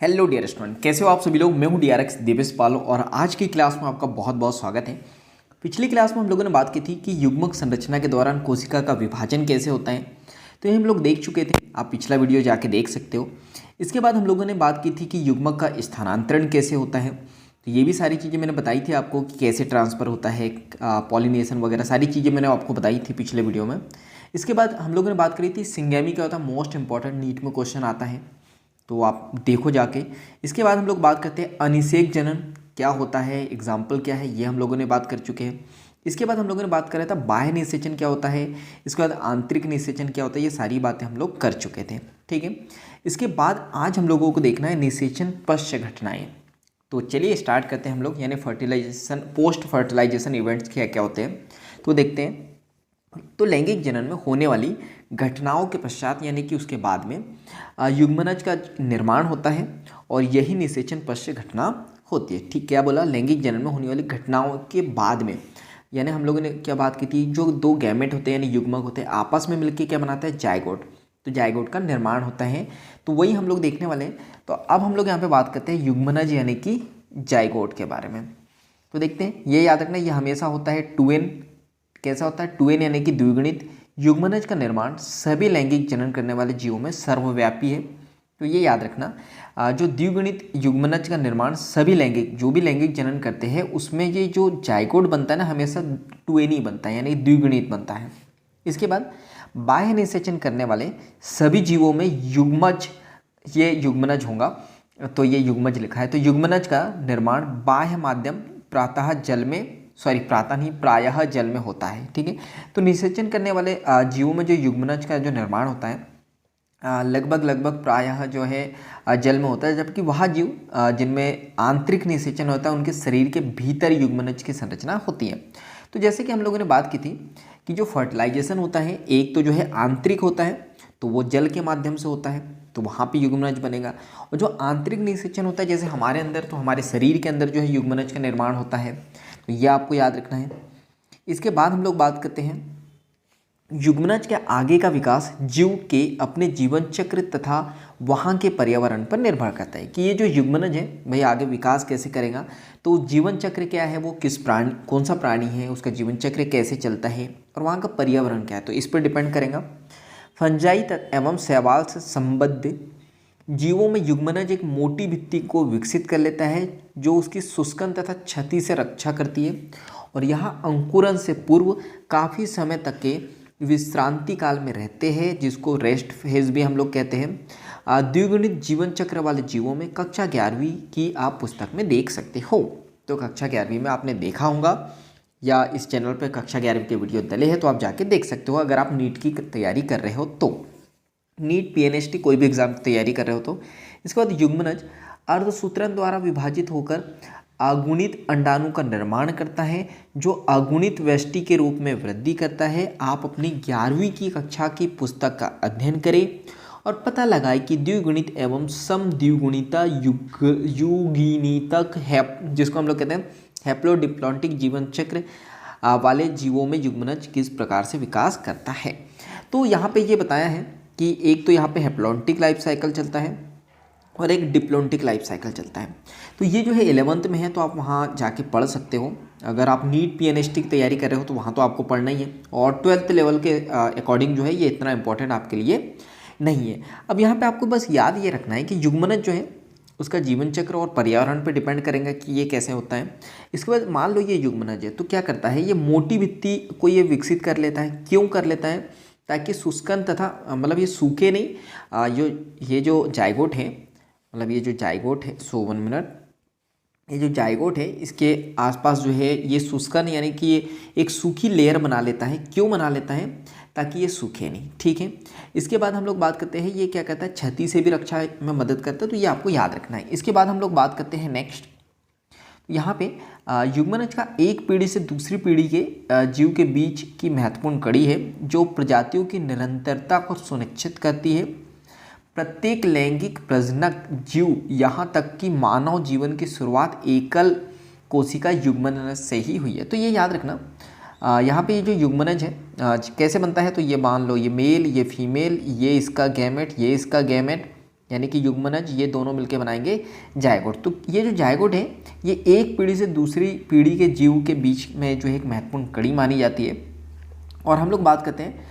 Hello dear student, कैसे हो आप सभी लोग। मैं हूं डीआरएक्स दिवेश पाल और आज की क्लास में आपका बहुत बहुत स्वागत है। पिछली क्लास में हम लोगों ने बात की थी कि युग्मक संरचना के दौरान कोशिका का विभाजन कैसे होता है, तो ये हम लोग देख चुके थे। आप पिछला वीडियो जाके देख सकते हो। इसके बाद हम लोगों ने बात की थी कि युग्मक का स्थानांतरण कैसे होता है, तो ये भी सारी चीज़ें मैंने बताई थी आपको कि कैसे ट्रांसफ़र होता है, पॉलिनेशन वगैरह सारी चीज़ें मैंने आपको बताई थी पिछले वीडियो में। इसके बाद हम लोगों ने बात करी थी सिंगैमी क्या होता है, मोस्ट इंपॉर्टेंट नीट में क्वेश्चन आता है, तो आप देखो जाके। इसके बाद हम लोग बात करते हैं अनिषेक जनन क्या होता है, एग्जाम्पल क्या है, ये हम लोगों ने बात कर चुके हैं। इसके बाद हम लोगों ने बात करा था बाह्य निषेचन क्या होता है, इसके बाद आंतरिक निषेचन क्या होता है, ये सारी बातें हम लोग कर चुके थे। ठीक है, इसके बाद आज हम लोगों को देखना है निषेचन पश्च घटनाएं। तो चलिए स्टार्ट करते हैं हम लोग, यानी फर्टिलाइजेशन पोस्ट फर्टिलाइजेशन इवेंट्स क्या क्या होते हैं तो देखते हैं। तो लैंगिक जनन में होने वाली घटनाओं के पश्चात यानी कि उसके बाद में युग्मनज का निर्माण होता है और यही निषेचन पश्च घटना होती है। ठीक क्या बोला, लैंगिक जनन में होने वाली घटनाओं के बाद में, यानी हम लोगों ने क्या बात की थी, जो दो गैमेट होते हैं यानी युग्मक होते हैं आपस में मिलकर क्या बनाता है, जायगोट। तो जायगोट का निर्माण होता है, तो वही हम लोग देखने वाले हैं। तो अब हम लोग यहाँ पे बात करते हैं युग्मनज यानी कि जायगोट के बारे में। तो देखते हैं, ये याद रखना, ये हमेशा होता है 2n। कैसा होता है 2n यानी कि द्विगुणित। युग्मनज का निर्माण सभी लैंगिक जनन करने वाले जीवों में सर्वव्यापी है, तो ये याद रखना। जो द्विगुणित युग्मनज का निर्माण सभी लैंगिक, जो भी लैंगिक जनन करते हैं उसमें ये जो जायगोट बनता है ना, हमेशा 2n ही बनता है यानी द्विगुणित बनता है। इसके बाद बाह्य निषेचन करने वाले सभी जीवों में युग्मज, ये युग्मनज होगा, तो ये युग्मज लिखा है। तो युग्मनज का निर्माण बाह्य माध्यम प्रातः जल में, प्रातः नहीं, प्रायः जल में होता है। ठीक है, तो निषेचन करने वाले जीवों में जो युग्मनज का जो निर्माण होता है लगभग प्रायः जो है जल में होता है, जबकि वह जीव जिनमें आंतरिक निषेचन होता है उनके शरीर के भीतर युग्मनज की संरचना होती है। तो जैसे कि हम लोगों ने बात की थी कि जो फर्टिलाइजेशन होता है एक तो जो है आंतरिक होता है, तो वो जल के माध्यम से होता है, तो वहाँ पे युग्मनज बनेगा। और जो आंतरिक निषेचन होता है जैसे हमारे अंदर, तो हमारे शरीर के अंदर जो है युग्मनज का निर्माण होता है, तो ये आपको याद रखना है। इसके बाद हम लोग बात करते हैं युग्मनज के आगे का विकास जीव के अपने जीवन चक्र तथा वहाँ के पर्यावरण पर निर्भर करता है कि ये जो युग्मनज है भाई आगे विकास कैसे करेगा। तो जीवन चक्र क्या है, वो किस प्राणी, कौन सा प्राणी है, उसका जीवन चक्र कैसे चलता है और वहाँ का पर्यावरण क्या है, तो इस पर डिपेंड करेगा। फंजाई एवं शैवाल से संबद्ध जीवों में युग्मनज एक मोटी भित्ति को विकसित कर लेता है जो उसकी शुष्कन तथा क्षति से रक्षा करती है, और यहाँ अंकुरन से पूर्व काफ़ी समय तक के विश्रांति काल में रहते हैं, जिसको रेस्ट फेज भी हम लोग कहते हैं। द्विगुणित जीवन चक्र वाले जीवों में कक्षा 11वीं की आप पुस्तक में देख सकते हो। तो कक्षा 11वीं में आपने देखा होगा या इस चैनल पर कक्षा 11वीं के वीडियो डले हैं, तो आप जाके देख सकते हो अगर आप नीट की तैयारी कर रहे हो तो, नीट पीएनएसटी कोई भी एग्जाम की तैयारी कर रहे हो तो। इसके बाद युग्मनज अर्धसूत्रन द्वारा विभाजित होकर अगुणित अंडाणु का निर्माण करता है जो अगुणित व्यष्टि के रूप में वृद्धि करता है। आप अपनी 11वीं की कक्षा की पुस्तक का अध्ययन करें और पता लगाए कि द्विगुणित एवं सम द्विगुणिता युगिनितक जिसको हम लोग कहते हैं हैप्लोडिप्लॉन्टिक जीवन चक्र वाले जीवों में युग्मनज किस प्रकार से विकास करता है। तो यहाँ पे ये बताया है कि एक तो यहाँ पे हैप्लॉन्टिक लाइफ साइकिल चलता है और एक डिप्लॉन्टिक लाइफ साइकिल चलता है। तो ये जो है 11th में है, तो आप वहाँ जाके पढ़ सकते हो। अगर आप नीट पीएनएसटी की तैयारी कर रहे हो तो वहाँ तो आपको पढ़ना ही है, और 12th लेवल के अकॉर्डिंग जो है ये इतना इंपॉर्टेंट आपके लिए नहीं है। अब यहाँ पे आपको बस याद ये रखना है कि युग्मनज जो है उसका जीवन चक्र और पर्यावरण पर डिपेंड करेगा कि ये कैसे होता है। इसके बाद मान लो ये युग्मनज है, तो क्या करता है, ये मोटी भित्ति को ये विकसित कर लेता है। क्यों कर लेता है, ताकि शुष्कन तथा मतलब ये सूखे नहीं, ये जो जायगोट है, मतलब ये जो जायगोट है, 1 मिनट, ये जो जायगोट है इसके आसपास जो है ये शुष्कन यानी कि ये एक सूखी लेयर बना लेता है। क्यों बना लेता है, ताकि ये सूखे नहीं। ठीक है, इसके बाद हम लोग बात करते हैं ये क्या कहता है, क्षति से भी रक्षा में मदद करता है, तो ये आपको याद रखना है। इसके बाद हम लोग बात करते हैं नेक्स्ट, यहाँ पे युग्मनज का एक पीढ़ी से दूसरी पीढ़ी के जीव के बीच की महत्वपूर्ण कड़ी है जो प्रजातियों की निरंतरता को सुनिश्चित करती है। प्रत्येक लैंगिक प्रजनक जीव यहाँ तक कि मानव जीवन की शुरुआत एकल कोशिका युग्मनज से ही हुई है। तो ये याद रखना, यहाँ पे ये जो युग्मनज है कैसे बनता है, तो ये मान लो ये मेल, ये फीमेल, ये इसका गैमेट, ये इसका गैमेट, यानी कि युग्मनज ये दोनों मिलकर बनाएंगे जायगोट। तो ये जो जायगोट है ये एक पीढ़ी से दूसरी पीढ़ी के जीव के बीच में जो है एक महत्वपूर्ण कड़ी मानी जाती है। और हम लोग बात करते हैं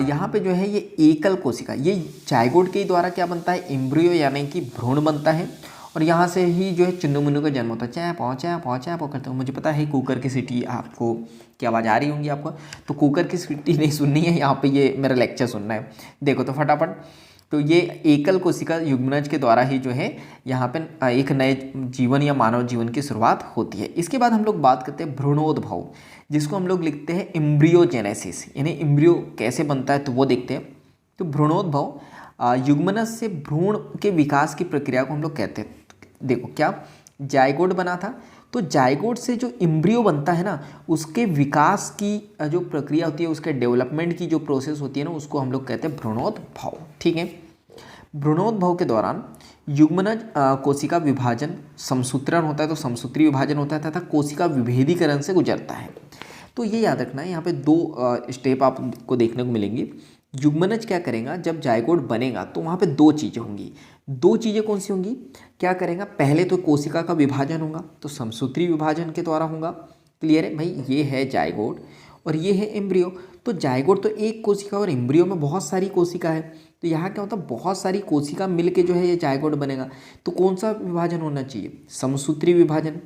यहाँ पे जो है ये एकल कोशिका, ये जायगोट के द्वारा क्या बनता है, एम्ब्रियो यानी कि भ्रूण बनता है। और यहाँ से ही जो है चुन्नू मुन्नू का जन्म होता है। चाय पौ करते हो। मुझे पता है कुकर की सीटी आपको की आवाज़ आ रही होंगी आपको, तो कुकर की सीटी नहीं सुननी है, यहाँ पे ये मेरा लेक्चर सुनना है। देखो तो फटाफट, तो ये एकल कोशिका युग्मनज के द्वारा ही जो है यहाँ पे एक नए जीवन या मानव जीवन की शुरुआत होती है। इसके बाद हम लोग बात करते हैं भ्रूणोद्भव, जिसको हम लोग लिखते हैं एम्ब्रियोजेनेसिस, यानी एम्ब्रियो कैसे बनता है तो वो देखते हैं। तो भ्रूणोद्भव युग्मनज से भ्रूण के विकास की प्रक्रिया को हम लोग कहते हैं। देखो क्या जायगोट बना था, तो जायगोट से जो एम्ब्रियो बनता है ना, उसके विकास की जो प्रक्रिया होती है, उसके डेवलपमेंट की जो प्रोसेस होती है ना, उसको हम लोग कहते हैं भ्रूणोद्भव। ठीक है। भ्रूणोद्भव के दौरान युग्मनज कोशिका विभाजन समसूत्रण होता है, तो समसूत्री विभाजन होता है, तथा कोशिका विभेदीकरण से गुजरता है। तो ये याद रखना है, यहाँ पे दो स्टेप आपको देखने को मिलेंगी। युग्मनज क्या करेगा, जब जायगोट बनेगा तो वहाँ पे दो चीज़ें होंगी। दो चीज़ें कौन सी होंगी, क्या करेगा, पहले तो कोशिका का विभाजन होगा, तो समसूत्री विभाजन के द्वारा होगा। क्लियर है भाई, ये है जायगोट और ये है एम्ब्रियो। तो जायगोट तो एक कोशिका और एम्ब्रियो में बहुत सारी कोशिका है, तो यहाँ क्या होता है, बहुत सारी कोशिका मिल के जो है ये जायगोट बनेगा। तो कौन सा विभाजन होना चाहिए, समसूत्री विभाजन।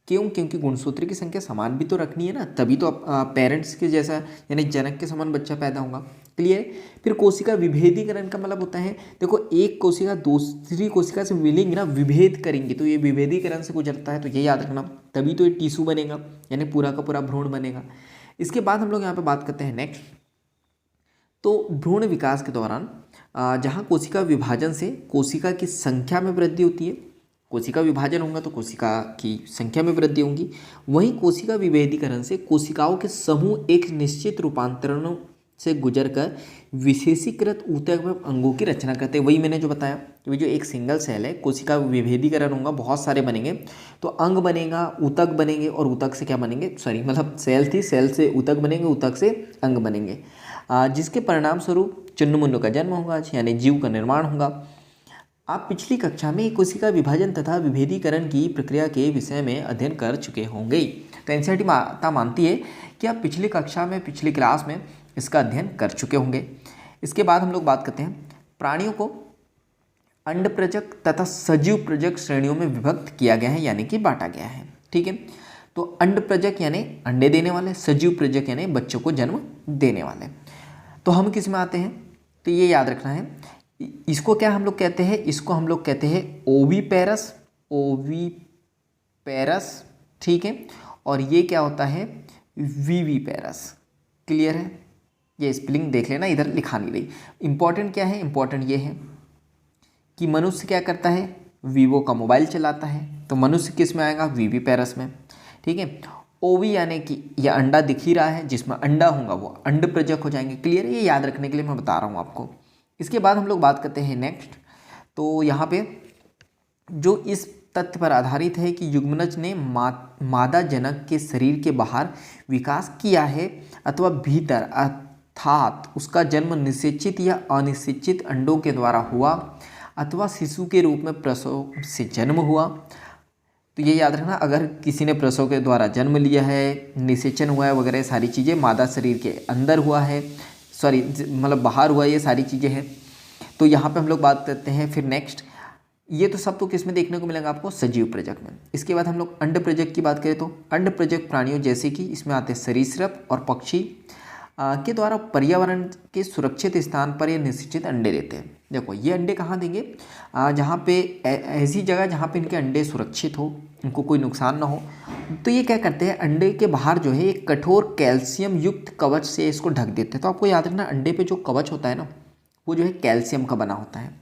क्यों, क्योंकि गुणसूत्र की संख्या समान भी तो रखनी है ना, तभी तो पेरेंट्स के जैसा यानी जनक के समान बच्चा पैदा होगा। क्लियर। फिर कोशिका विभेदीकरण का मतलब होता है, देखो एक कोशिका दूसरी कोशिका से मिलेंगी ना, विभेद करेंगी, तो ये विभेदीकरण से गुजरता है, तो ये याद रखना, तभी तो ये टिश्यू बनेगा, यानी पूरा का पूरा भ्रूण बनेगा। इसके बाद हम लोग यहाँ पे बात करते हैं नेक्स्ट। तो भ्रूण विकास के दौरान जहाँ कोशिका विभाजन से कोशिका की संख्या में वृद्धि होती है, कोशिका विभाजन होगा तो कोशिका की संख्या में वृद्धि होगी। वहीं कोशिका विभेदीकरण से कोशिकाओं के समूह एक निश्चित रूपांतरणों से गुजरकर विशेषीकृत ऊतक में अंगों की रचना करते हैं। वही मैंने जो बताया, वही जो एक सिंगल सेल है, कोशिका विभेदीकरण होगा, बहुत सारे बनेंगे, तो अंग बनेगा, ऊतक बनेंगे, और ऊतक से क्या बनेंगे, मतलब सेल थी, सेल से ऊतक बनेंगे, ऊतक से अंग बनेंगे, जिसके परिणाम स्वरूप चुन्नू मुन्नू का जन्म होगा, यानी जीव का निर्माण होगा। आप पिछली कक्षा में कोशिका विभाजन तथा विभेदीकरण की प्रक्रिया के विषय में अध्ययन कर चुके होंगे। तो एनसीईआरटी माता मानती है कि आप पिछली कक्षा में, पिछली क्लास में इसका अध्ययन कर चुके होंगे। इसके बाद हम लोग बात करते हैं, प्राणियों को अंडप्रजक तथा सजीव प्रजक श्रेणियों में विभक्त किया गया है, यानी कि बांटा गया है। ठीक है। तो अंडप्रजक यानी अंडे देने वाले, सजीव प्रजक यानी बच्चों को जन्म देने वाले। तो हम किस में आते हैं, तो ये याद रखना है, इसको क्या हम लोग कहते हैं, इसको हम लोग कहते हैं ओविपेरस, ओविपेरस। ठीक है। और ये क्या होता है, विविपेरस। क्लियर है, ये स्पेलिंग देख लेना, इधर लिखा नहीं रही। इंपॉर्टेंट क्या है, इंपॉर्टेंट ये है कि मनुष्य क्या करता है, वीवो का मोबाइल चलाता है, तो मनुष्य किस में आएगा, विविपेरस में। ठीक है। ओवी यानी कि यह अंडा दिख ही रहा है, जिसमें अंडा होगा वो अंडप्रजक हो जाएंगे। क्लियर है, ये याद रखने के लिए मैं बता रहा हूँ आपको। इसके बाद हम लोग बात करते हैं नेक्स्ट। तो यहाँ पे जो इस तथ्य पर आधारित है कि युग्मनज ने मादा जनक के शरीर के बाहर विकास किया है अथवा भीतर, अर्थात उसका जन्म निषेचित या अनिषेचित अंडों के द्वारा हुआ अथवा शिशु के रूप में प्रसव से जन्म हुआ। तो ये याद रखना, अगर किसी ने प्रसव के द्वारा जन्म लिया है, निषेचन हुआ है वगैरह सारी चीज़ें, मादा शरीर के अंदर हुआ है, सॉरी मतलब बाहर हुआ, ये सारी चीज़ें हैं। तो यहाँ पे हम लोग बात करते हैं फिर नेक्स्ट। ये तो सब तो किस में देखने को मिलेगा आपको, सजीव प्रजक में। इसके बाद हम लोग अंड प्रजक की बात करें तो अंड प्रजक प्राणियों जैसे कि इसमें आते हैं सरीसृप और पक्षी के द्वारा पर्यावरण के सुरक्षित स्थान पर ये निश्चित अंडे देते हैं। देखो ये अंडे कहाँ देंगे, जहाँ पे ऐसी जगह जहाँ पे इनके अंडे सुरक्षित हो, इनको कोई नुकसान ना हो। तो ये क्या करते हैं, अंडे के बाहर जो है एक कठोर कैल्शियम युक्त कवच से इसको ढक देते हैं। तो आपको याद रखना, अंडे पे जो कवच होता है ना, वो जो है कैल्शियम का बना होता है,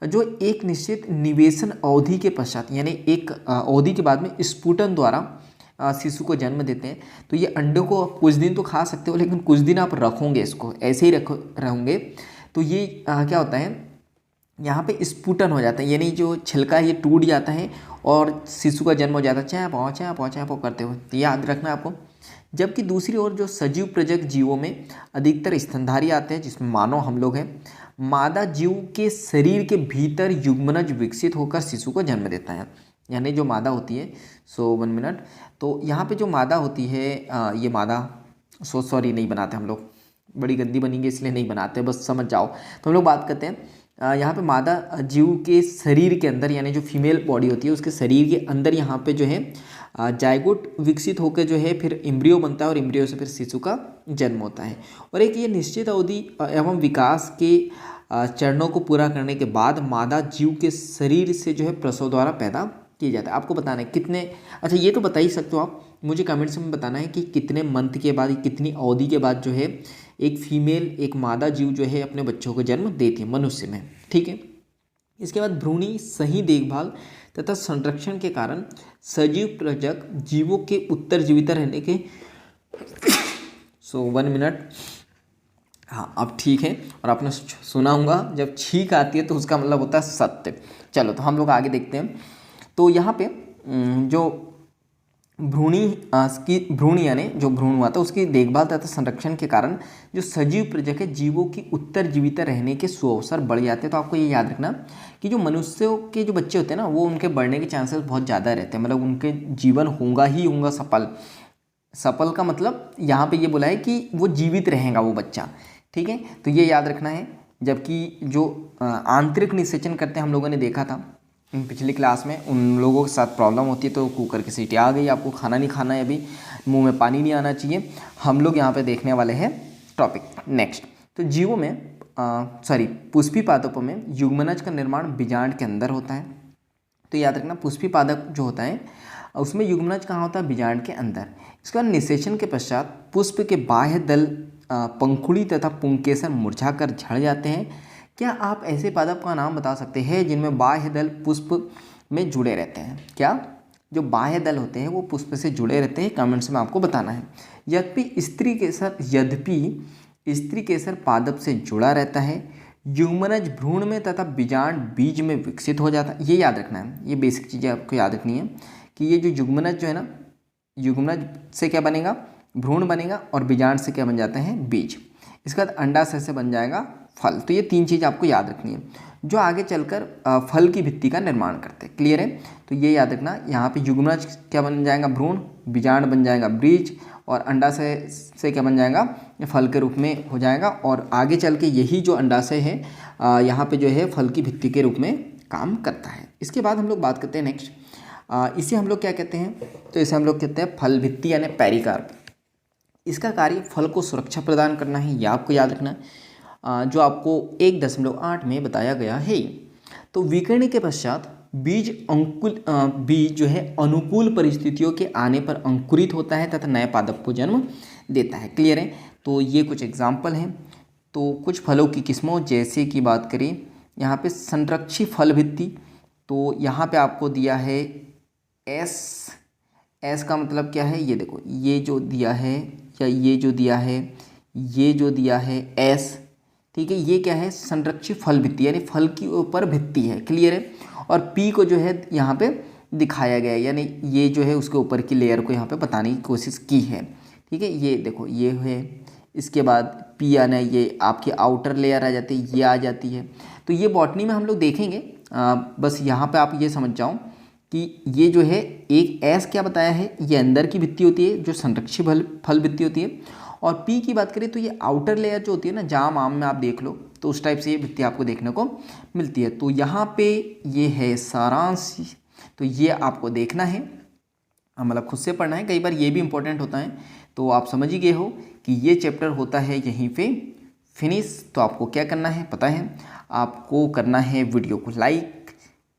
जो एक निश्चित निवेशन अवधि के पश्चात, यानी एक अवधि के बाद में स्फुटन द्वारा शिशु को जन्म देते हैं। तो ये अंडे को कुछ दिन तो खा सकते हो, लेकिन कुछ दिन आप रखोगे, इसको ऐसे ही रहोगे, तो ये क्या होता है, यहाँ पे स्फुटन हो जाता है, यानी जो छिलका है ये टूट जाता है और शिशु का जन्म हो जाता है, चाहे पाँव करते हुए। तो याद रखना आपको, जबकि दूसरी ओर जो सजीव प्रजक जीवों में अधिकतर स्तनधारी आते हैं, जिसमें मानव हम लोग हैं। मादा जीव के शरीर के भीतर युग्मनज विकसित होकर शिशु को जन्म देता है। यानी जो मादा होती है, 1 मिनट, तो यहाँ पे जो मादा होती है, ये मादा, सॉरी नहीं बनाते हम लोग, बड़ी गंदी बनेंगी इसलिए नहीं बनाते, बस समझ जाओ। तो हम लोग बात करते हैं यहाँ पे मादा जीव के शरीर के अंदर, यानी जो फीमेल बॉडी होती है उसके शरीर के अंदर यहाँ पे जो है जाइगोट विकसित होकर जो है फिर एम्ब्रियो बनता है, और एम्ब्रियो से फिर शिशु का जन्म होता है। और एक ये निश्चित अवधि एवं विकास के चरणों को पूरा करने के बाद मादा जीव के शरीर से जो है प्रसव द्वारा पैदा किया जाता है। आपको बताना है कितने, अच्छा ये तो बता ही सकते हो आप, मुझे कमेंट्स में बताना है कि कितने मंथ के बाद, कितनी अवधि के बाद जो है एक फीमेल, एक मादा जीव जो है अपने बच्चों को जन्म देती है मनुष्य में, ठीक है। इसके बाद भ्रूणी सही देखभाल तथा संरक्षण के कारण सजीव प्रजक जीवों के उत्तरजीवित रहने के 1 मिनट, हाँ अब ठीक है। और आपने सुना होगा जब छींक आती है तो उसका मतलब होता है सत्य। चलो तो हम लोग आगे देखते हैं। तो यहाँ पे जो भ्रूणी यानी जो भ्रूण हुआ था उसकी देखभाल तथा संरक्षण के कारण जो सजीव प्रजक है जीवों की उत्तरजीवित रहने के सुअवसर बढ़ जाते हैं। तो आपको ये याद रखना कि जो मनुष्यों के जो बच्चे होते हैं ना, वो उनके बढ़ने के चांसेस बहुत ज़्यादा रहते हैं, मतलब उनके जीवन होगा ही होगा सफल। सफल का मतलब यहाँ पे ये बोला है कि वो जीवित रहेगा वो बच्चा, ठीक है। तो ये याद रखना है। जबकि जो आंतरिक निषेचन करते हैं हम लोगों ने देखा था पिछली क्लास में, उन लोगों के साथ प्रॉब्लम होती है तो कुकर की सीटी आ गई, आपको खाना नहीं खाना है, अभी मुंह में पानी नहीं आना चाहिए। हम लोग यहाँ पे देखने वाले हैं टॉपिक नेक्स्ट। तो जीवों में पुष्पी पादपों में युग्मनज का निर्माण बीजांड के अंदर होता है। तो याद रखना पुष्पी पादप जो होता है उसमें युग्मनज कहाँ होता है? बीजांड के अंदर। इसके बाद निषेचन के पश्चात पुष्प के बाह्य दल पंखुड़ी तथा पुंकेसर मुरझाकर झड़ जाते हैं। क्या आप ऐसे पादप का नाम बता सकते हैं जिनमें बाह्य दल पुष्प में जुड़े रहते हैं? क्या जो बाह्य दल होते हैं वो पुष्प से जुड़े रहते हैं? कमेंट्स में आपको बताना है। यद्यपि स्त्री केसर पादप से जुड़ा रहता है, युग्मनज भ्रूण में तथा बीजांड बीज में विकसित हो जाता है। ये याद रखना है, ये बेसिक चीज़ें आपको याद रखनी है कि ये जो युग्मनज जो है ना, युग्मनज से क्या बनेगा? भ्रूण बनेगा, और बीजांड से क्या बन जाते हैं? बीज। इसके बाद अंडाशय से बन जाएगा फल। तो ये 3 चीज़ आपको याद रखनी है जो आगे चलकर फल की भित्ति का निर्माण करते हैं। क्लियर है? तो ये याद रखना, यहाँ पे युग्मनज क्या बन जाएगा? भ्रूण, बीजांड बन जाएगा बीज, और अंडाशय से क्या बन जाएगा? फल के रूप में हो जाएगा। और आगे चल के यही जो अंडाशय है यहाँ पे जो है फल की भित्ति के रूप में काम करता है। इसके बाद हम लोग बात करते हैं नेक्स्ट, इसे हम लोग क्या कहते हैं? तो इसे हम लोग कहते हैं फल भित्ति यानी पेरिकार्प। इसका कार्य फल को सुरक्षा प्रदान करना है, यह आपको याद रखना है, जो आपको 1.8 में बताया गया है। तो विकिरण के पश्चात बीज जो है अनुकूल परिस्थितियों के आने पर अंकुरित होता है तथा नए पादप को जन्म देता है। क्लियर है? तो ये कुछ एग्जाम्पल हैं। तो कुछ फलों की किस्मों जैसे कि बात करें यहाँ पे संरक्षी फल भित्ति, तो यहाँ पे आपको दिया है एस का मतलब क्या है? ये देखो, ये जो दिया है या ये जो दिया है, ये जो दिया है एस, ठीक है, ये क्या है? संरक्षित फल भित्ति यानी फल की ऊपर भित्ति है। क्लियर है? और पी को जो है यहाँ पे दिखाया गया है, यानी ये जो है उसके ऊपर की लेयर को यहाँ पे बताने की कोशिश की है। ठीक है, ये देखो ये है, इसके बाद पी आना, ये आपकी आउटर लेयर आ जाती है, ये आ जाती है। तो ये बॉटनी में हम लोग देखेंगे, बस यहाँ पे आप ये समझ जाओ कि ये जो है एक एस क्या बताया है, ये अंदर की भित्ति होती है जो संरक्षित फल भित्ति होती है, और पी की बात करें तो ये आउटर लेयर जो होती है ना, जाम आम में आप देख लो तो उस टाइप से ये भित्ति आपको देखने को मिलती है। तो यहाँ पे ये है सारांश, तो ये आपको देखना है, मतलब खुद से पढ़ना है, कई बार ये भी इंपॉर्टेंट होता है। तो आप समझ ही गए हो कि ये चैप्टर होता है यहीं पे फिनिश। तो आपको क्या करना है पता है, आपको करना है वीडियो को लाइक,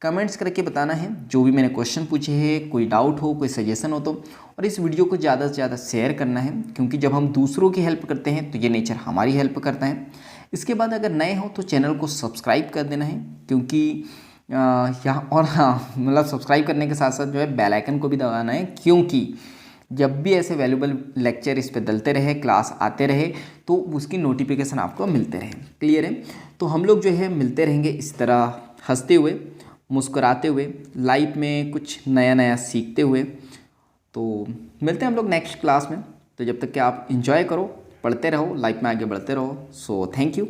कमेंट्स करके बताना है जो भी मैंने क्वेश्चन पूछे हैं, कोई डाउट हो, कोई सजेशन हो तो, और इस वीडियो को ज़्यादा से ज़्यादा शेयर करना है, क्योंकि जब हम दूसरों की हेल्प करते हैं तो ये नेचर हमारी हेल्प करता है। इसके बाद अगर नए हो तो चैनल को सब्सक्राइब कर देना है, क्योंकि यहाँ और हाँ मतलब सब्सक्राइब करने के साथ साथ जो है बेल आइकन को भी दबाना है, क्योंकि जब भी ऐसे वैल्यूबल लेक्चर इस पर डलते रहे, क्लास आते रहे, तो उसकी नोटिफिकेशन आपको मिलते रहे। क्लियर है? तो हम लोग जो है मिलते रहेंगे इस तरह हंसते हुए, मुस्कुराते हुए, लाइफ में कुछ नया नया सीखते हुए। तो मिलते हैं हम लोग नेक्स्ट क्लास में। तो जब तक कि आप इंजॉय करो, पढ़ते रहो, लाइफ में आगे बढ़ते रहो। So thank you.